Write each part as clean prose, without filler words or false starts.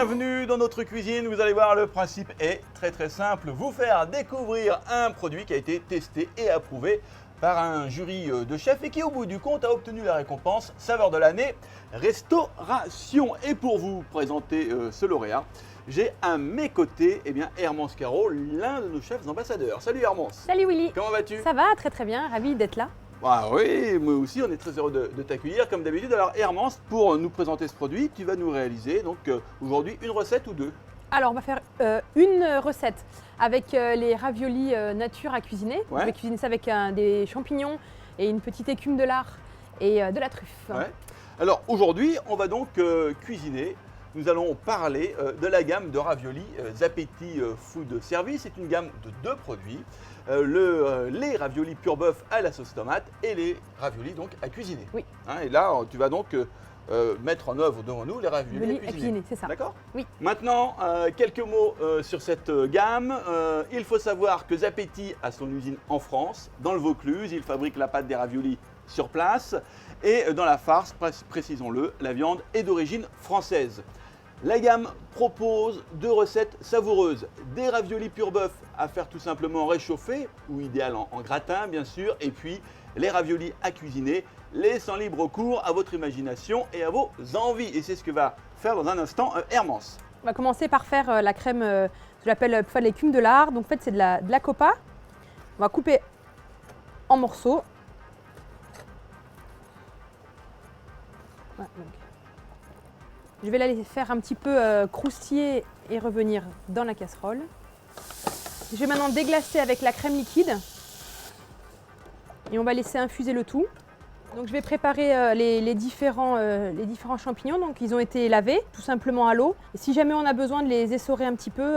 Bienvenue dans notre cuisine. Vous allez voir, le principe est très simple. Vous faire découvrir un produit qui a été testé et approuvé par un jury de chefs et qui au bout du compte a obtenu la récompense Saveur de l'année Restauration. Et pour vous présenter ce lauréat, j'ai à mes côtés Hermance Caro, l'un de nos chefs ambassadeurs. Salut Hermance. Salut Willy. Comment vas-tu? Ça va, très bien, ravi d'être là. Ah oui, moi aussi, on est très heureux de t'accueillir comme d'habitude. Alors Hermance, pour nous présenter ce produit, tu vas nous réaliser donc aujourd'hui une recette ou deux? Alors on va faire une recette avec les raviolis nature à cuisiner. Ouais. Je vais cuisiner ça avec des champignons et une petite écume de lard et de la truffe. Ouais. Alors aujourd'hui, on va donc cuisiner. Nous allons parler de la gamme de raviolis Zapetti Food Service. C'est une gamme de deux produits. Les raviolis pur bœuf à la sauce tomate et les raviolis donc à cuisiner. Oui. Hein, et là, tu vas donc mettre en œuvre devant nous les raviolis à cuisiner. C'est ça. D'accord? Oui. Maintenant, quelques mots sur cette gamme. Il faut savoir que Zapetti a son usine en France, dans le Vaucluse. Il fabrique la pâte des raviolis sur place. Et dans la farce, précisons-le, la viande est d'origine française. La gamme propose deux recettes savoureuses. Des raviolis pur bœuf à faire tout simplement réchauffer, ou idéal en gratin bien sûr, et puis les raviolis à cuisiner, laissant libre cours à votre imagination et à vos envies. Et c'est ce que va faire dans un instant Hermance. On va commencer par faire la crème, je l'appelle l'écume de lard. Donc en fait c'est de la copa. On va couper en morceaux. Voilà, donc. Je vais la laisser faire un petit peu croustiller et revenir dans la casserole. Je vais maintenant déglacer avec la crème liquide et on va laisser infuser le tout. Donc je vais préparer les différents champignons. Donc ils ont été lavés tout simplement à l'eau. Et si jamais on a besoin de les essorer un petit peu,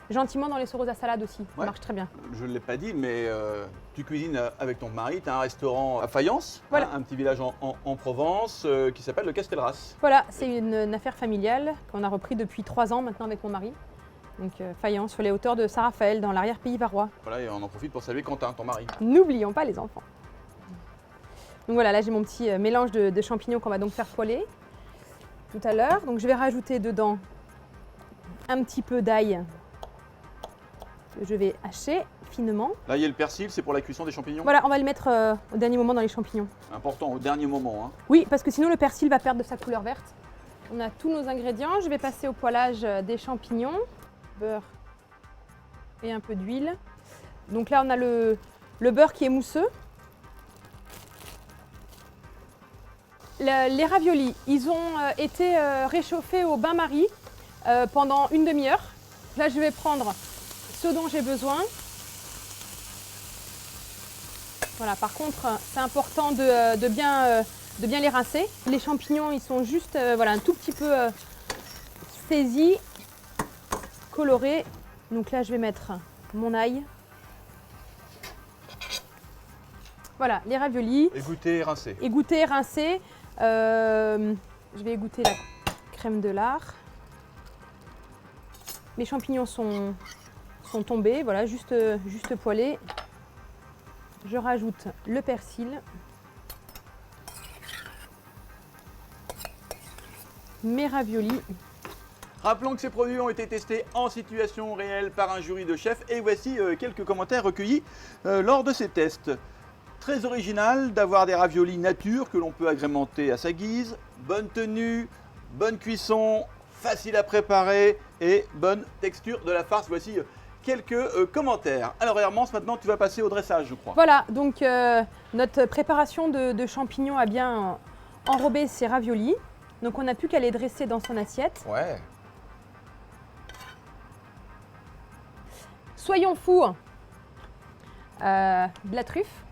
gentiment dans l'essoreuse à salade aussi, ça marche très bien. Je ne l'ai pas dit, mais tu cuisines avec ton mari, tu as un restaurant à Fayence, voilà. Un petit village en Provence qui s'appelle le Castelras. Voilà, c'est une affaire familiale qu'on a repris depuis 3 ans maintenant avec mon mari. Donc Fayence, sur les hauteurs de Saint-Raphaël, dans l'arrière-pays varois. Voilà, et on en profite pour saluer Quentin, ton mari. N'oublions pas les enfants. Donc voilà, là j'ai mon petit mélange de champignons qu'on va donc faire poêler tout à l'heure. Donc je vais rajouter dedans un petit peu d'ail. Je vais hacher finement. Là, il y a le persil, c'est pour la cuisson des champignons. Voilà, on va le mettre au dernier moment dans les champignons. Important, au dernier moment. Hein. Oui, parce que sinon le persil va perdre de sa couleur verte. On a tous nos ingrédients. Je vais passer au poêlage des champignons, beurre et un peu d'huile. Donc là, on a le beurre qui est mousseux. Les raviolis, ils ont été réchauffés au bain-marie pendant une demi-heure. Là, je vais prendre ce dont j'ai besoin. Voilà, par contre, c'est important de bien les rincer. Les champignons, ils sont juste un tout petit peu saisis, colorés. Donc là, je vais mettre mon ail. Voilà, les raviolis. Égoutter et rincer. Égoutter, rincer. Je vais égoutter la crème de lard. Mes champignons sont tombés, voilà, juste poêlés. Je rajoute le persil. Mes raviolis. Rappelons que ces produits ont été testés en situation réelle par un jury de chefs et voici quelques commentaires recueillis lors de ces tests. Très original d'avoir des raviolis nature que l'on peut agrémenter à sa guise, bonne tenue, bonne cuisson, facile à préparer et bonne texture de la farce. Voici quelques commentaires. Alors Hermance, maintenant tu vas passer au dressage, je crois. Voilà, donc notre préparation de champignons a bien enrobé ces raviolis. Donc on n'a plus qu'à les dresser dans son assiette. Ouais. Soyons fous, de la truffe.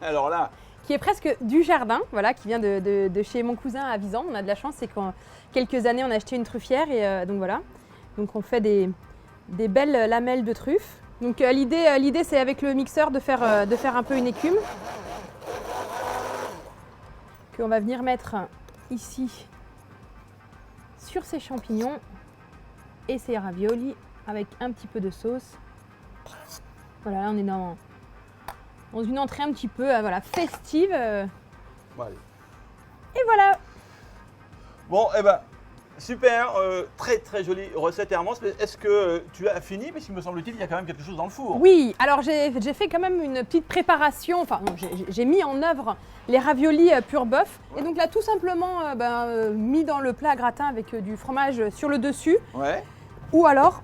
Alors là, qui est presque du jardin, voilà, qui vient de chez mon cousin à Visan. On a de la chance, c'est qu'en quelques années, on a acheté une truffière et donc voilà. Donc on fait des belles lamelles de truffe. Donc l'idée, c'est avec le mixeur de faire un peu une écume qu'on va venir mettre ici sur ces champignons et ces raviolis avec un petit peu de sauce. Voilà, là on est dans une entrée un petit peu festive. Ouais. Et voilà. Bon, eh ben, Super, très très jolie recette Hermance. Mais est-ce que tu as fini? Parce qu'il me semble-t-il, il y a quand même quelque chose dans le four. Oui, alors j'ai fait quand même une petite préparation, enfin non, j'ai mis en œuvre les raviolis pur bœuf. Et donc là tout simplement mis dans le plat à gratin avec du fromage sur le dessus. Ouais. Ou alors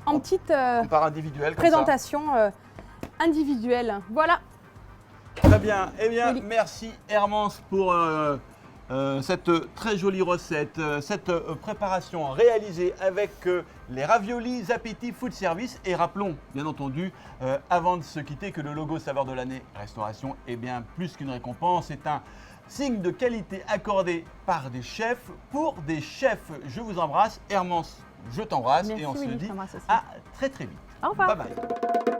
en petite Par individuel comme présentation individuelle. Voilà. ça. Très bien. Eh bien, Joli. merci Hermance pour cette très jolie recette, cette préparation réalisée avec les raviolis Zapetti Food Service. Et rappelons, bien entendu, avant de se quitter, que le logo Saveur de l'année Restauration est bien plus qu'une récompense. C'est un signe de qualité accordé par des chefs pour des chefs. Je vous embrasse. Hermance, je t'embrasse. Merci, Et on se Willy, je dit t'embrasse aussi. à très très vite. Au revoir. Bye bye.